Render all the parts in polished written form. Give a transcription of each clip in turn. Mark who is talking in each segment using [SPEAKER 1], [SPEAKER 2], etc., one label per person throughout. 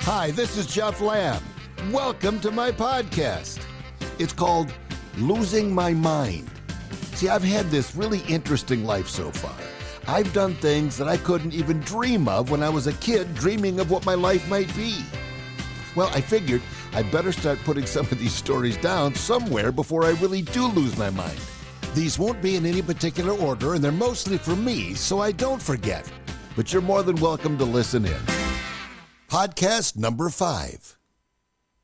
[SPEAKER 1] Hi, this is Jeff Lamb. Welcome to my podcast. It's called Losing My Mind. See, I've had this really interesting life so far. I've done things that I couldn't even dream of when I was a kid, dreaming of what my life might be. Well, I figured I'd better start putting some of these stories down somewhere before I really do lose my mind. These won't be in any particular order, and they're mostly for me, so I don't forget. But you're more than welcome to listen in. Podcast number 5.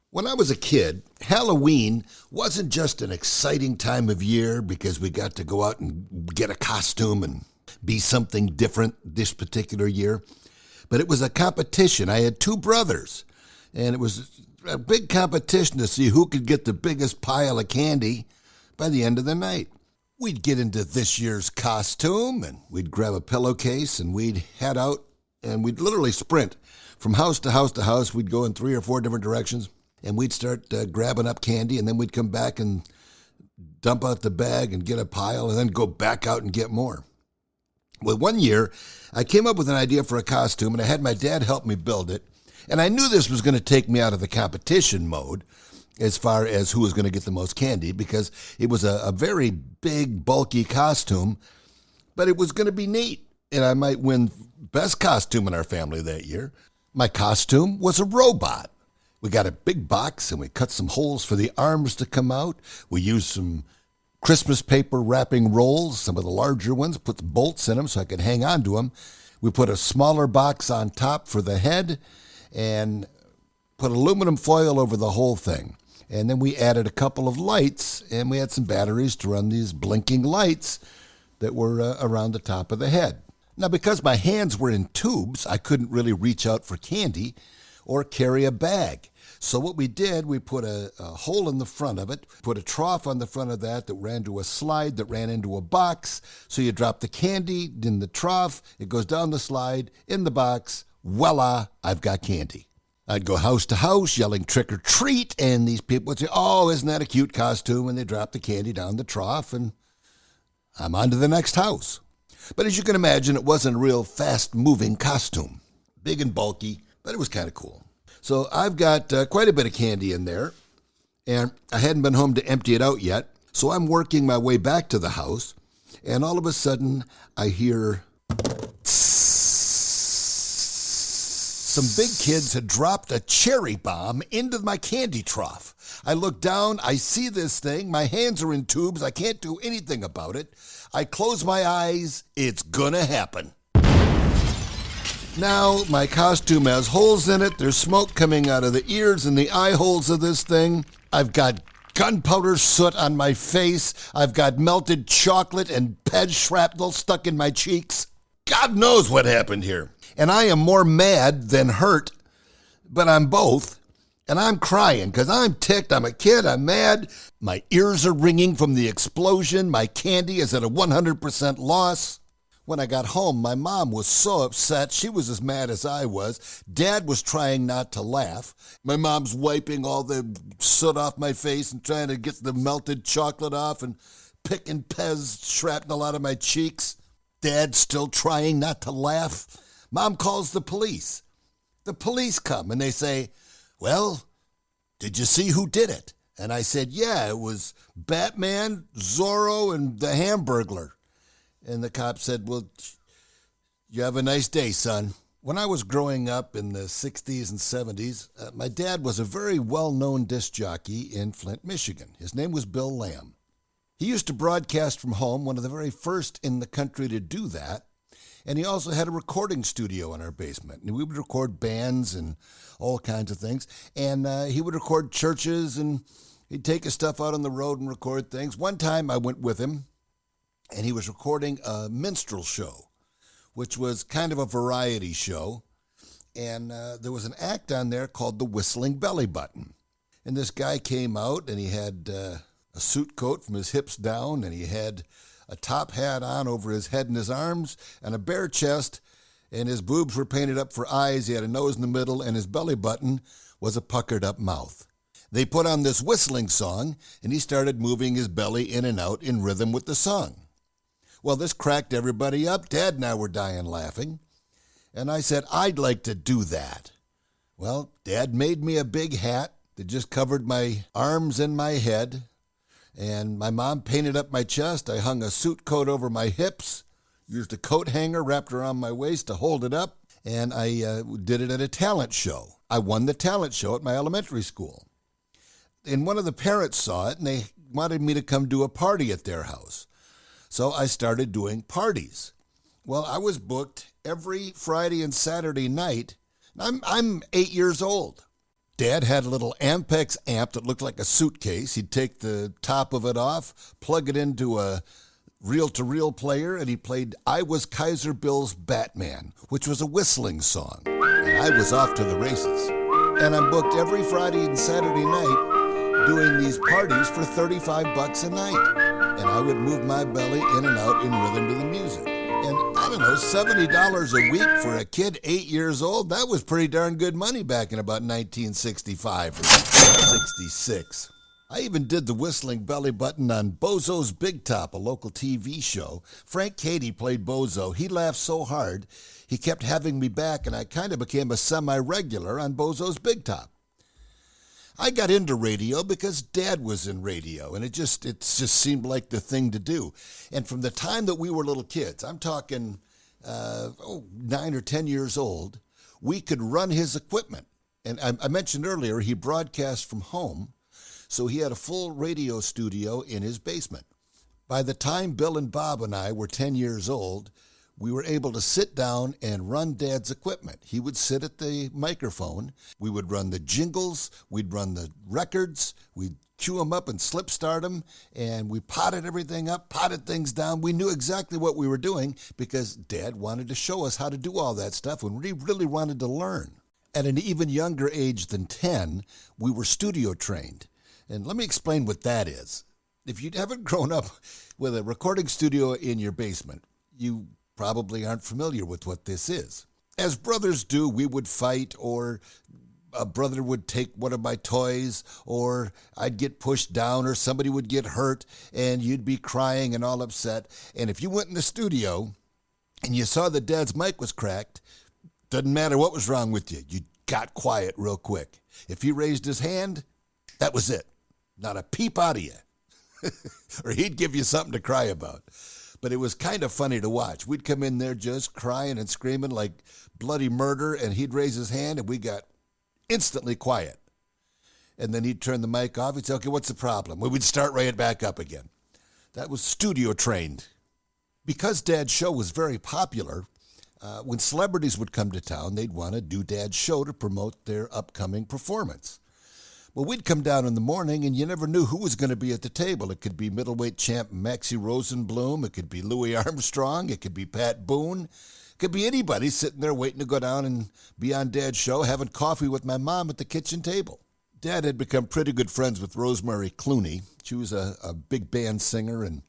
[SPEAKER 1] When I was a kid, Halloween wasn't just an exciting time of year because we got to go out and get a costume and be something different this particular year, but it was a competition. I had 2 brothers, and it was a big competition to see who could get the biggest pile of candy by the end of the night. We'd get into this year's costume, and we'd grab a pillowcase, and we'd head out, and we'd literally sprint from house to house to house. We'd go in 3 or 4 different directions, and we'd start grabbing up candy, and then we'd come back and dump out the bag and get a pile, and then go back out and get more. Well, one year, I came up with an idea for a costume, and I had my dad help me build it, and I knew this was going to take me out of the competition mode as far as who was going to get the most candy, because it was a very big, bulky costume, but it was going to be neat, and I might win best costume in our family that year. My costume was a robot. We got a big box, and we cut some holes for the arms to come out. We used some Christmas paper wrapping rolls, some of the larger ones, put bolts in them so I could hang on to them. We put a smaller box on top for the head and put aluminum foil over the whole thing. And then we added a couple of lights, and we had some batteries to run these blinking lights that were around the top of the head. Now, because my hands were in tubes, I couldn't really reach out for candy or carry a bag. So what we did, we put a hole in the front of it, put a trough on the front of that ran to a slide that ran into a box. So you drop the candy in the trough, it goes down the slide, in the box, voila, I've got candy. I'd go house to house yelling trick or treat, and these people would say, oh, isn't that a cute costume? And they drop the candy down the trough, and I'm on to the next house. But as you can imagine, it wasn't a real fast-moving costume. Big and bulky, but it was kind of cool. So I've got quite a bit of candy in there, and I hadn't been home to empty it out yet. So I'm working my way back to the house, and all of a sudden I hear some big kids had dropped a cherry bomb into my candy trough. I look down, I see this thing, my hands are in tubes, I can't do anything about it. I close my eyes, it's gonna happen. Now, my costume has holes in it, there's smoke coming out of the ears and the eye holes of this thing. I've got gunpowder soot on my face, I've got melted chocolate and ped shrapnel stuck in my cheeks. God knows what happened here. And I am more mad than hurt, but I'm both. And I'm crying because I'm ticked. I'm a kid. I'm mad. My ears are ringing from the explosion. My candy is at a 100% loss. When I got home, my mom was so upset. She was as mad as I was. Dad was trying not to laugh. My mom's wiping all the soot off my face and trying to get the melted chocolate off and picking Pez shrapnel out of my cheeks. Dad's still trying not to laugh. Mom calls the police. The police come and they say, well, did you see who did it? And I said, yeah, it was Batman, Zorro, and the Hamburglar. And the cop said, well, you have a nice day, son. When I was growing up in the 60s and 70s, my dad was a very well-known disc jockey in Flint, Michigan. His name was Bill Lamb. He used to broadcast from home, one of the very first in the country to do that. And he also had a recording studio in our basement. And we would record bands and all kinds of things. And he would record churches, and he'd take his stuff out on the road and record things. One time I went with him, and he was recording a minstrel show, which was kind of a variety show. And there was an act on there called the Whistling Belly Button. And this guy came out, and he had a suit coat from his hips down, and he had a top hat on over his head and his arms, and a bare chest, and his boobs were painted up for eyes. He had a nose in the middle, and his belly button was a puckered up mouth. They put on this whistling song, and he started moving his belly in and out in rhythm with the song. Well, this cracked everybody up. Dad and I were dying laughing. And I said, I'd like to do that. Well, Dad made me a big hat that just covered my arms and my head, and my mom painted up my chest. I hung a suit coat over my hips, used a coat hanger wrapped around my waist to hold it up, and I did it at a talent show. I won the talent show at my elementary school. And one of the parents saw it, and they wanted me to come do a party at their house. So I started doing parties. Well, I was booked every Friday and Saturday night. I'm 8 years old. Dad had a little Ampex amp that looked like a suitcase. He'd take the top of it off, plug it into a reel-to-reel player, and he played I Was Kaiser Bill's Batman, which was a whistling song. And I was off to the races. And I'm booked every Friday and Saturday night doing these parties for $35 a night. And I would move my belly in and out in rhythm to the music. And I don't know, $70 a week for a kid 8 years old, that was pretty darn good money back in about 1965 or 66. I even did the whistling belly button on Bozo's Big Top, a local TV show. Frank Cady played Bozo. He laughed so hard, he kept having me back, and I kind of became a semi-regular on Bozo's Big Top. I got into radio because Dad was in radio, and it just seemed like the thing to do. And from the time that we were little kids, I'm talking 9 or 10 years old, we could run his equipment. And I mentioned earlier, he broadcast from home, so he had a full radio studio in his basement. By the time Bill and Bob and I were 10 years old, we were able to sit down and run Dad's equipment. He would sit at the microphone. We would run the jingles. We'd run the records. We'd cue them up and slip start them. And we potted everything up, potted things down. We knew exactly what we were doing because Dad wanted to show us how to do all that stuff when we really wanted to learn. At an even younger age than 10, we were studio trained. And let me explain what that is. If you haven't grown up with a recording studio in your basement, you probably aren't familiar with what this is. As brothers do, we would fight, or a brother would take one of my toys, or I'd get pushed down, or somebody would get hurt, and you'd be crying and all upset. And if you went in the studio and you saw that Dad's mic was cracked, doesn't matter what was wrong with you, you got quiet real quick. If he raised his hand, that was it. Not a peep out of you. Or he'd give you something to cry about. But it was kind of funny to watch. We'd come in there just crying and screaming like bloody murder, and he'd raise his hand, and we got instantly quiet. And then he'd turn the mic off. He'd say, okay, what's the problem? We'd start right back up again. That was studio trained. Because Dad's show was very popular, when celebrities would come to town, they'd want to do Dad's show to promote their upcoming performance. Well, we'd come down in the morning, and you never knew who was going to be at the table. It could be middleweight champ Maxie Rosenblum. It could be Louis Armstrong. It could be Pat Boone. It could be anybody sitting there waiting to go down and be on Dad's show, having coffee with my mom at the kitchen table. Dad had become pretty good friends with Rosemary Clooney. She was a big band singer and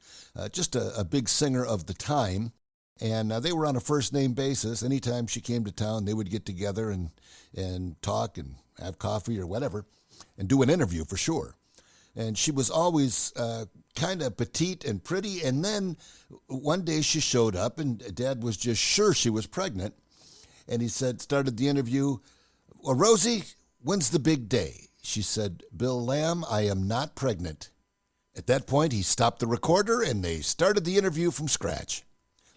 [SPEAKER 1] just a big singer of the time. And they were on a first-name basis. Anytime she came to town, they would get together and talk and have coffee or whatever, and do an interview for sure. And she was always kind of petite and pretty. And then one day she showed up, and Dad was just sure she was pregnant. And he started the interview, well, Rosie, when's the big day? She said, Bill Lamb, I am not pregnant. At that point, he stopped the recorder, and they started the interview from scratch,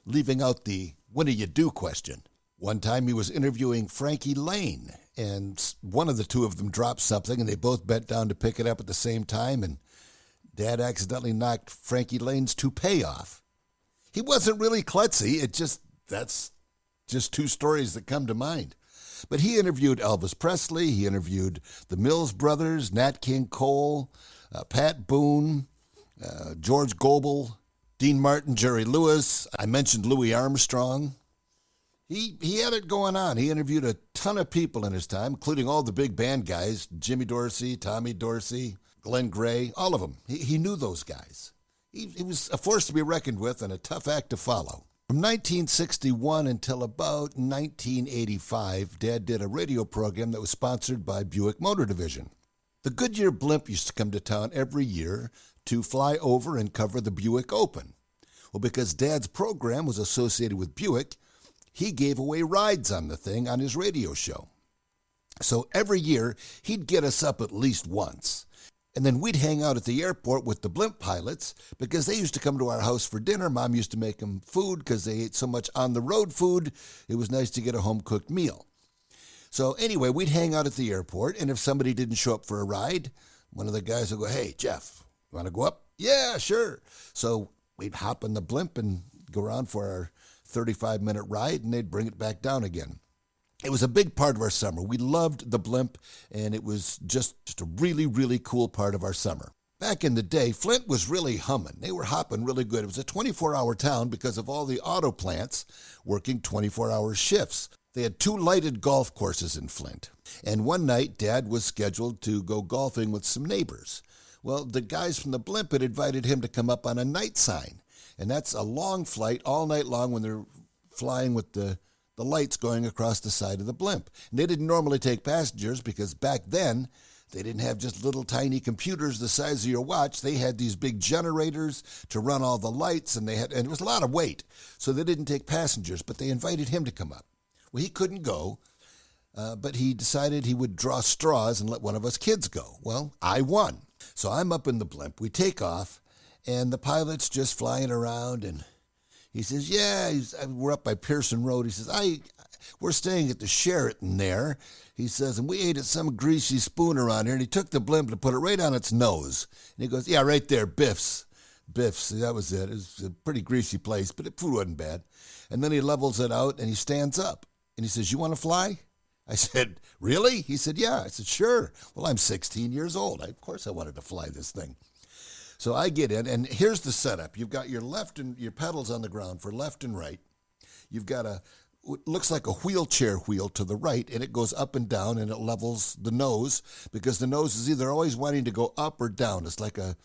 [SPEAKER 1] leaving out the when do you do question. One time he was interviewing Frankie Lane, and one of the two of them dropped something, and they both bent down to pick it up at the same time, and Dad accidentally knocked Frankie Lane's toupee off. He wasn't really klutzy. That's just two stories that come to mind. But he interviewed Elvis Presley. He interviewed the Mills Brothers, Nat King Cole, Pat Boone, George Goebel, Dean Martin, Jerry Lewis. I mentioned Louis Armstrong. He had it going on. He interviewed a ton of people in his time, including all the big band guys, Jimmy Dorsey, Tommy Dorsey, Glenn Gray, all of them. He knew those guys. He was a force to be reckoned with and a tough act to follow. From 1961 until about 1985, Dad did a radio program that was sponsored by Buick Motor Division. The Goodyear Blimp used to come to town every year to fly over and cover the Buick Open. Well, because Dad's program was associated with Buick, he gave away rides on the thing on his radio show. So every year, he'd get us up at least once. And then we'd hang out at the airport with the blimp pilots because they used to come to our house for dinner. Mom used to make them food because they ate so much on-the-road food. It was nice to get a home-cooked meal. So anyway, we'd hang out at the airport, and if somebody didn't show up for a ride, one of the guys would go, "Hey, Jeff, you want to go up?" "Yeah, sure." So we'd hop in the blimp and go around for our 35-minute ride, and they'd bring it back down again. It was a big part of our summer. We loved the blimp, and it was just a really, really cool part of our summer. Back in the day, Flint was really humming. They were hopping really good. It was a 24-hour town because of all the auto plants working 24-hour shifts. They had 2 lighted golf courses in Flint. And one night, Dad was scheduled to go golfing with some neighbors. Well, the guys from the blimp had invited him to come up on a night sign. And that's a long flight all night long when they're flying with the lights going across the side of the blimp. And they didn't normally take passengers because back then, they didn't have just little tiny computers the size of your watch. They had these big generators to run all the lights, and it was a lot of weight. So they didn't take passengers, but they invited him to come up. Well, he couldn't go, but he decided he would draw straws and let one of us kids go. Well, I won. So I'm up in the blimp. We take off, and the pilot's just flying around, and he says, "Yeah, we're up by Pearson Road." He says, "We're staying at the Sheraton there." He says, "and we ate at some greasy spoon around here." And he took the blimp and put it right on its nose. And he goes, "Yeah, right there, Biff's." Biff's, that was it. It was a pretty greasy place, but the food wasn't bad. And then he levels it out, and he stands up. And he says, "You want to fly?" I said, "Really?" He said, "Yeah." I said, "Sure." Well, I'm 16 years old. Of course I wanted to fly this thing. So I get in, and here's the setup. You've got your pedals on the ground for left and right. You've got it looks like a wheelchair wheel to the right, and it goes up and down, and it levels the nose, because the nose is either always wanting to go up or down. It's like a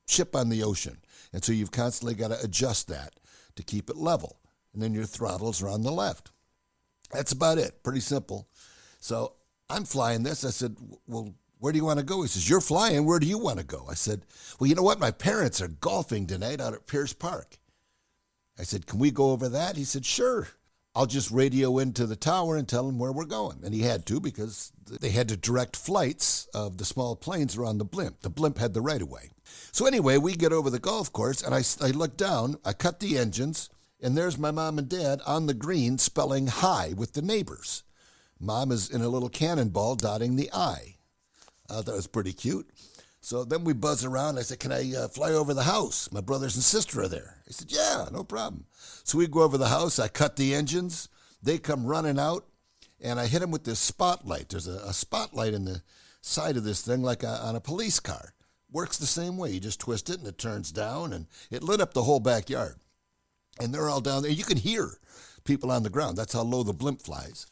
[SPEAKER 1] ship on the ocean. And so you've constantly got to adjust that to keep it level. And then your throttles are on the left. That's about it. Pretty simple. So I'm flying this. I said, "Well, where do you want to go?" He says, "You're flying. Where do you want to go?" I said, "Well, you know what? My parents are golfing tonight out at Pierce Park." I said, "Can we go over that?" He said, "Sure. I'll just radio into the tower and tell them where we're going." And he had to, because they had to direct flights of the small planes around the blimp. The blimp had the right-of-way. So anyway, we get over the golf course, and I look down. I cut the engines, and there's my mom and dad on the green spelling hi with the neighbors. Mom is in a little cannonball dotting the I. I thought it was pretty cute. So then we buzz around. I said, "Can I fly over the house? My brothers and sister are there." He said, "Yeah, no problem." So we go over the house. I cut the engines. They come running out, and I hit them with this spotlight. There's a spotlight in the side of this thing like on a police car. Works the same way. You just twist it, and it turns down, and it lit up the whole backyard. And they're all down there. You can hear people on the ground. That's how low the blimp flies.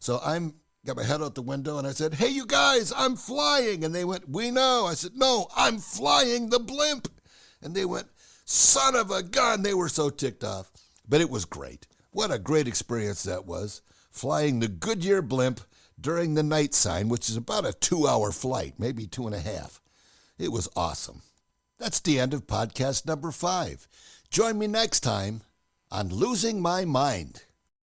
[SPEAKER 1] So I'm got my head out the window, and I said, "Hey, you guys, I'm flying." And they went, "We know." I said, "No, I'm flying the blimp." And they went, "Son of a gun." They were so ticked off. But it was great. What a great experience that was, flying the Goodyear Blimp during the night sign, which is about a 2-hour flight, maybe 2.5. It was awesome. That's the end of podcast number 5. Join me next time on Losing My Mind.